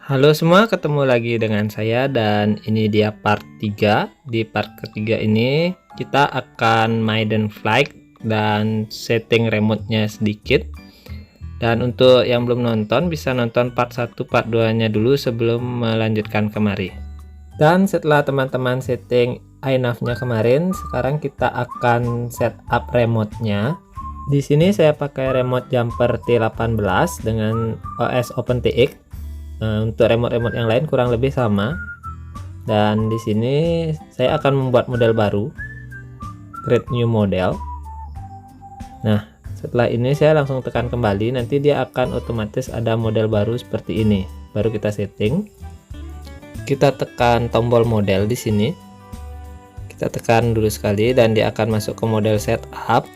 Halo semua, ketemu lagi dengan saya dan ini dia part 3. Di part ketiga ini kita akan maiden flight dan setting remote-nya sedikit. Dan untuk yang belum nonton bisa nonton part 1 part 2-nya dulu sebelum melanjutkan kemari. Dan setelah teman-teman setting iNav-nya kemarin, sekarang kita akan setup remote-nya. Di sini saya pakai remote jumper T18 dengan OS OpenTX. Untuk remote-remote yang lain kurang lebih sama. Dan di sini saya akan membuat model baru, create new model. Nah, setelah ini saya langsung tekan kembali, nanti dia akan otomatis ada model baru seperti ini. Baru kita setting. Kita tekan tombol model di sini. Kita tekan dulu sekali dan dia akan masuk ke model setup.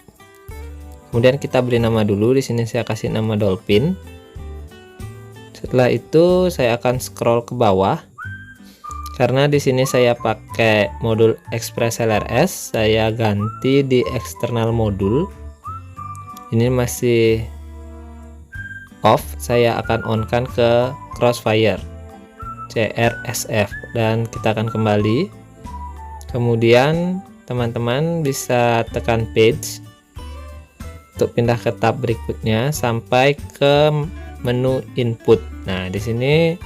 Kemudian kita beri nama dulu. Di sini saya kasih nama Dolphin. Setelah itu saya akan scroll ke bawah. Karena di sini saya pakai modul Express LRS, saya ganti di external modul. Ini masih off, saya akan on kan ke Crossfire CRSF dan kita akan kembali. Kemudian teman-teman bisa tekan page untuk pindah ke tab berikutnya sampai ke menu input. Nah, di sini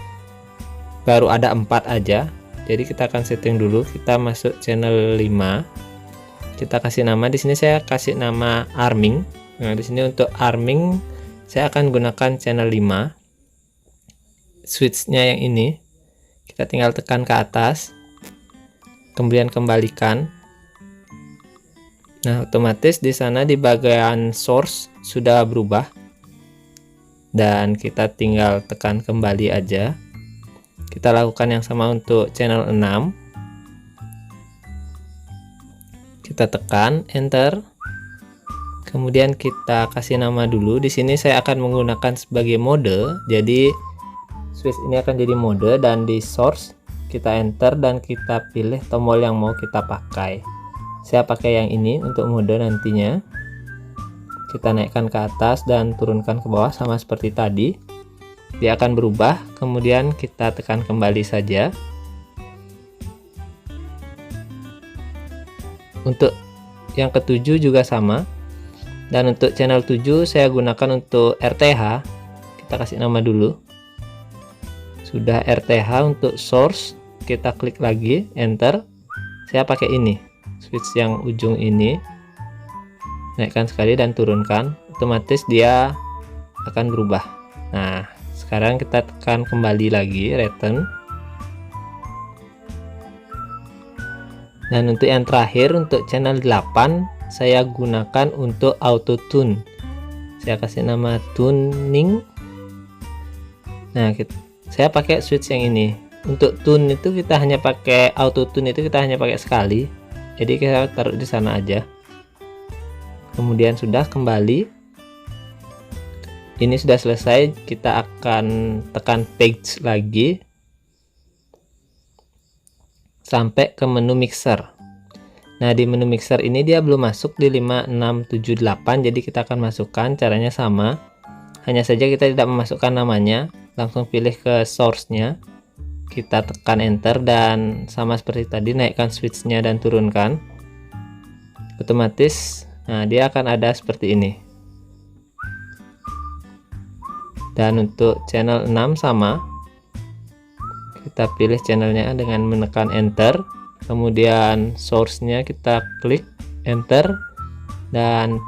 baru ada 4 aja. Jadi kita akan setting dulu. Kita masuk channel 5. Kita kasih nama, di sini saya kasih nama arming. Nah, di sini untuk arming saya akan gunakan channel 5. Switch-nya yang ini. Kita tinggal tekan ke atas. Kemudian kembalikan. Nah, otomatis di sana di bagian source sudah berubah. Dan kita tinggal tekan kembali aja. Kita lakukan yang sama untuk channel 6. Kita tekan enter. Kemudian kita kasih nama dulu. Di sini saya akan menggunakan sebagai mode. Jadi switch ini akan jadi mode dan di source kita enter dan kita pilih tombol yang mau kita pakai. Saya pakai yang ini untuk mode nantinya. Kita naikkan ke atas dan turunkan ke bawah sama seperti tadi. Dia akan berubah, kemudian kita tekan kembali saja. Untuk yang ketujuh juga sama. Dan untuk channel 7 saya gunakan untuk RTH. Kita kasih nama dulu. Sudah RTH untuk source, kita klik lagi, enter. Saya pakai ini, switch yang ujung ini. Naikkan sekali dan turunkan, otomatis dia akan berubah. Nah, sekarang kita tekan kembali lagi, return. Dan untuk yang terakhir, untuk channel 8 saya gunakan untuk auto tune. Saya kasih nama tuning. Nah, saya pakai switch yang ini. Untuk tune itu kita hanya pakai auto tune, itu kita hanya pakai sekali. Jadi kita taruh di sana aja. Kemudian sudah kembali. Ini sudah selesai. Kita akan tekan page lagi sampai ke menu mixer. Nah, di menu mixer ini dia belum masuk di 5678. Jadi kita akan masukkan, caranya sama. Hanya saja kita tidak memasukkan namanya. Langsung pilih ke source-nya. Kita tekan enter dan sama seperti tadi, naikkan switch-nya dan turunkan. Otomatis nah, dia akan ada seperti ini. Dan untuk channel 6 sama. Kita pilih channelnya dengan menekan enter. Kemudian source-nya kita klik enter. Dan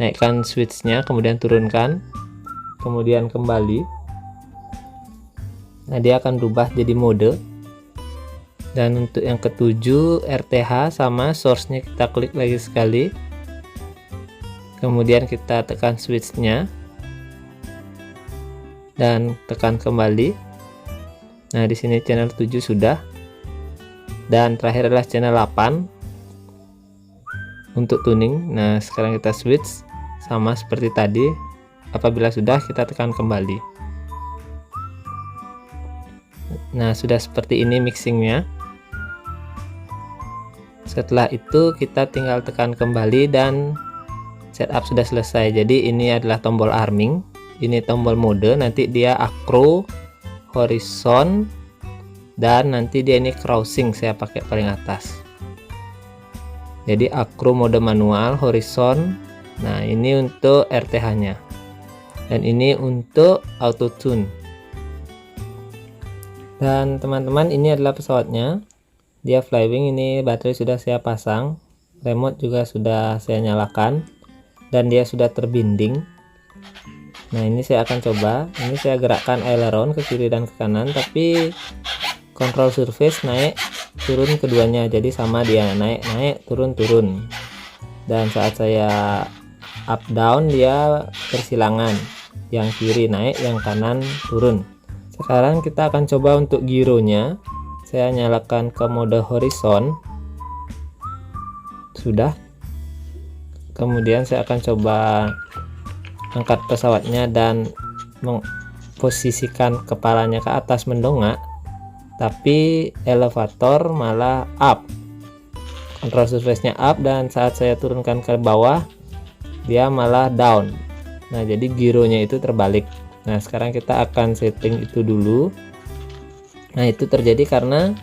naikkan switch-nya, kemudian turunkan. Kemudian kembali. Nah, dia akan berubah jadi mode. Dan untuk yang ketujuh RTH sama, source-nya kita klik lagi sekali. Kemudian kita tekan switch-nya dan tekan kembali. Nah, di sini channel 7 sudah. Dan terakhir adalah channel 8 untuk tuning. Nah, sekarang kita switch sama seperti tadi. Apabila sudah, kita tekan kembali. Nah, sudah seperti ini mixingnya. Setelah itu kita tinggal tekan kembali dan setup sudah selesai. Jadi ini adalah tombol arming, ini tombol mode, nanti dia acro, horizon, dan nanti dia ini crossing saya pakai paling atas. Jadi acro mode manual horizon. Nah, ini untuk RTH nya, dan ini untuk auto tune. Dan teman-teman, ini adalah pesawatnya, dia flywing. Ini baterai sudah saya pasang, remote juga sudah saya nyalakan, dan dia sudah terbinding. Nah, ini saya akan coba. Ini saya gerakkan aileron ke kiri dan ke kanan, tapi control surface naik turun keduanya, jadi sama dia naik turun. Dan saat saya up down dia bersilangan, yang kiri naik yang kanan turun. Sekarang kita akan coba untuk gironya. Saya nyalakan ke mode horizon, sudah. Kemudian saya akan coba angkat pesawatnya dan memposisikan kepalanya ke atas mendongak, tapi elevator malah up, control surface nya up, dan saat saya turunkan ke bawah dia malah down. Nah, jadi gironya itu terbalik. Nah, sekarang kita akan setting itu dulu. Nah, itu terjadi karena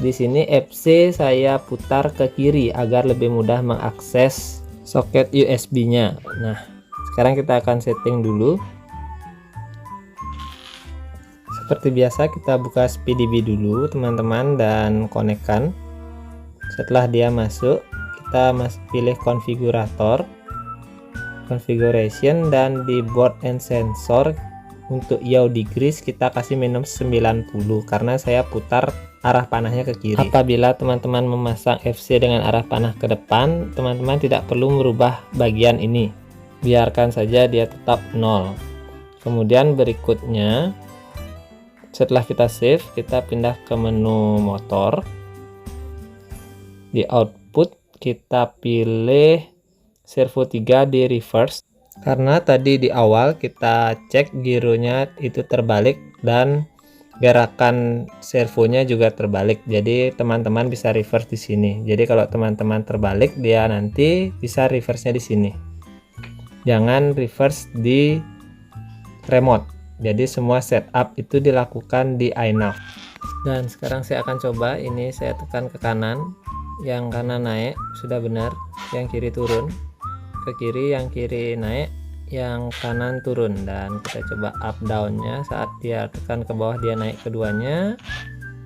di sini FC saya putar ke kiri agar lebih mudah mengakses soket USB nya. Nah, sekarang kita akan setting dulu. Seperti biasa kita buka SpeeDB dulu teman-teman dan konekkan. Setelah dia masuk, kita pilih konfigurator, configuration, dan di board and sensor untuk yaw degrees kita kasih minus 90 karena saya putar arah panahnya ke kiri. Apabila teman-teman memasang FC dengan arah panah ke depan, teman-teman tidak perlu merubah bagian ini, biarkan saja dia tetap 0. Kemudian berikutnya, setelah kita save, kita pindah ke menu motor. Di output kita pilih servo 3 di reverse, karena tadi di awal kita cek gironya itu terbalik dan gerakan servonya juga terbalik. Jadi teman-teman bisa reverse di sini. Jadi kalau teman-teman terbalik, dia nanti bisa reverse-nya di sini. Jangan reverse di remote. Jadi semua setup itu dilakukan di iNav. Dan sekarang saya akan coba. Ini saya tekan ke kanan, yang kanan naik sudah benar, yang kiri turun. Ke kiri, yang kiri naik, yang kanan turun. Dan kita coba up down-nya. Saat dia tekan ke bawah dia naik keduanya,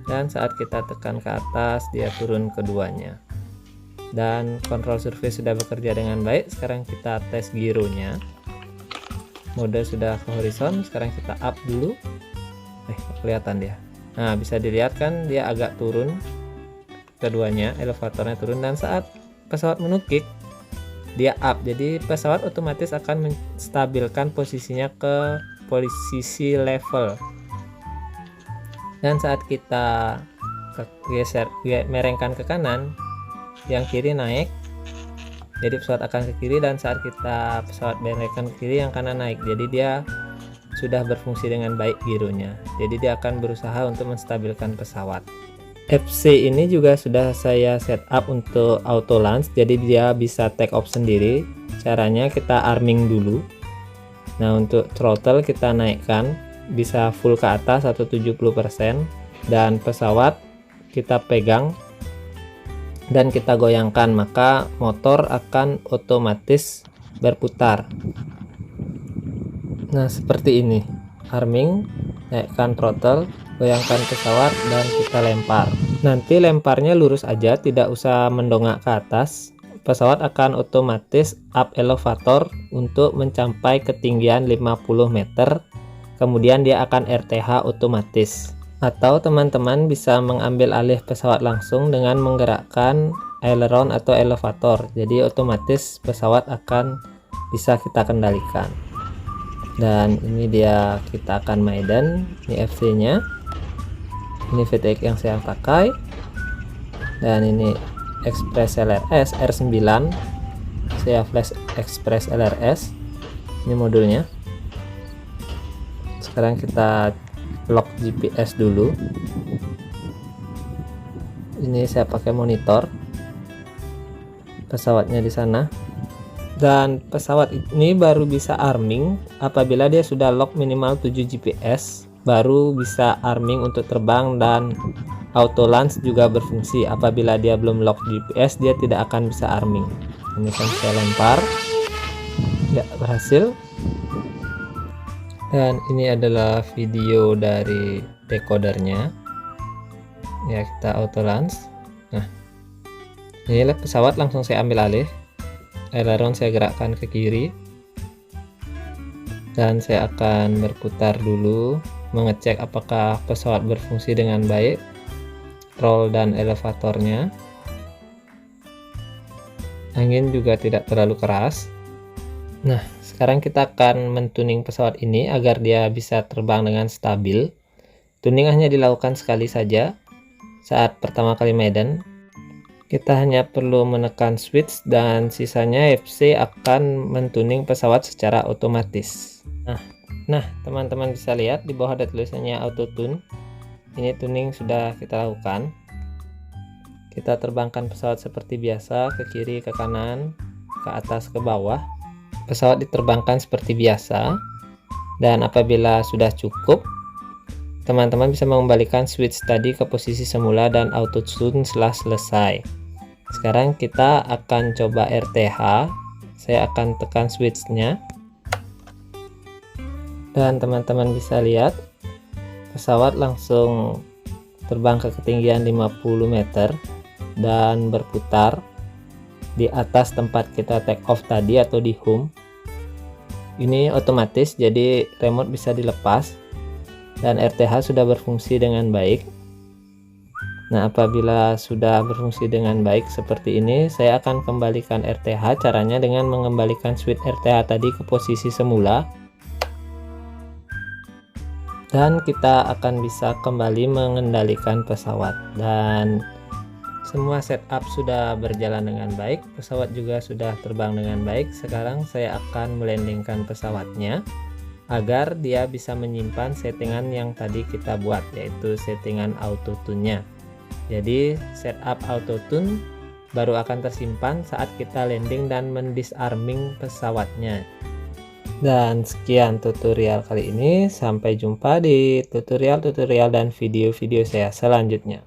dan saat kita tekan ke atas dia turun keduanya. Dan control surface sudah bekerja dengan baik. Sekarang kita tes gironya. Mode sudah ke horizon. Sekarang kita up dulu. Kelihatan dia. Nah, bisa dilihat kan dia agak turun keduanya, elevatornya turun, dan saat pesawat menukik dia up. Jadi pesawat otomatis akan menstabilkan posisinya ke posisi level. Dan saat kita merengkan ke kanan, yang kiri naik, jadi pesawat akan ke kiri, dan saat kita pesawat merengkan ke kiri, yang kanan naik. Jadi dia sudah berfungsi dengan baik gironya. Jadi dia akan berusaha untuk menstabilkan pesawat. FC ini juga sudah saya setup untuk auto launch, jadi dia bisa take off sendiri. Caranya kita arming dulu. Nah, untuk throttle kita naikkan bisa full ke atas atau 70%, dan pesawat kita pegang dan kita goyangkan, maka motor akan otomatis berputar. Nah, seperti ini. Arming, naikkan throttle, goyangkan pesawat, dan kita lempar. Nanti lemparnya lurus aja, tidak usah mendongak ke atas. Pesawat akan otomatis up elevator untuk mencapai ketinggian 50 meter. Kemudian dia akan RTH otomatis. Atau teman-teman bisa mengambil alih pesawat langsung dengan menggerakkan aileron atau elevator. Jadi otomatis pesawat akan bisa kita kendalikan. Dan ini dia, kita akan maiden. Ini FC nya, ini VTX yang saya pakai, dan ini Express LRS R9, saya flash Express LRS. Ini modulnya. Sekarang kita lock GPS dulu. Ini saya pakai monitor pesawatnya di sana. Dan pesawat ini baru bisa arming apabila dia sudah lock minimal 7 GPS baru bisa arming untuk terbang, dan auto launch juga berfungsi. Apabila dia belum lock GPS, dia tidak akan bisa arming. Ini kan saya lempar, tidak berhasil. Dan ini adalah video dari decodernya. Ya, kita auto launch. Nah, inilah pesawat, langsung saya ambil alih. Aileron saya gerakkan ke kiri, dan saya akan berputar dulu mengecek apakah pesawat berfungsi dengan baik, roll dan elevatornya. Angin juga tidak terlalu keras. Nah, sekarang kita akan mentuning pesawat ini agar dia bisa terbang dengan stabil. Tuning hanya dilakukan sekali saja saat pertama kali maiden. Kita hanya perlu menekan switch dan sisanya FC akan mentuning pesawat secara otomatis. Nah, teman-teman bisa lihat di bawah ada tulisannya auto tune. Ini tuning sudah kita lakukan. Kita terbangkan pesawat seperti biasa, ke kiri, ke kanan, ke atas, ke bawah. Pesawat diterbangkan seperti biasa, dan apabila sudah cukup, teman-teman bisa mengembalikan switch tadi ke posisi semula dan auto tune setelah selesai. Sekarang kita akan coba RTH. Saya akan tekan switchnya, dan teman-teman bisa lihat pesawat langsung terbang ke ketinggian 50 meter dan berputar di atas tempat kita take off tadi atau di home. Ini otomatis, jadi remote bisa dilepas, dan RTH sudah berfungsi dengan baik. Nah, apabila sudah berfungsi dengan baik seperti ini, saya akan kembalikan RTH. Caranya dengan mengembalikan switch RTH tadi ke posisi semula, dan kita akan bisa kembali mengendalikan pesawat. Dan semua setup sudah berjalan dengan baik, pesawat juga sudah terbang dengan baik. Sekarang saya akan melandingkan pesawatnya agar dia bisa menyimpan settingan yang tadi kita buat, yaitu settingan auto tune-nya. Jadi setup auto tune baru akan tersimpan saat kita landing dan mendisarming pesawatnya. Dan sekian tutorial kali ini, sampai jumpa di tutorial dan video-video saya selanjutnya.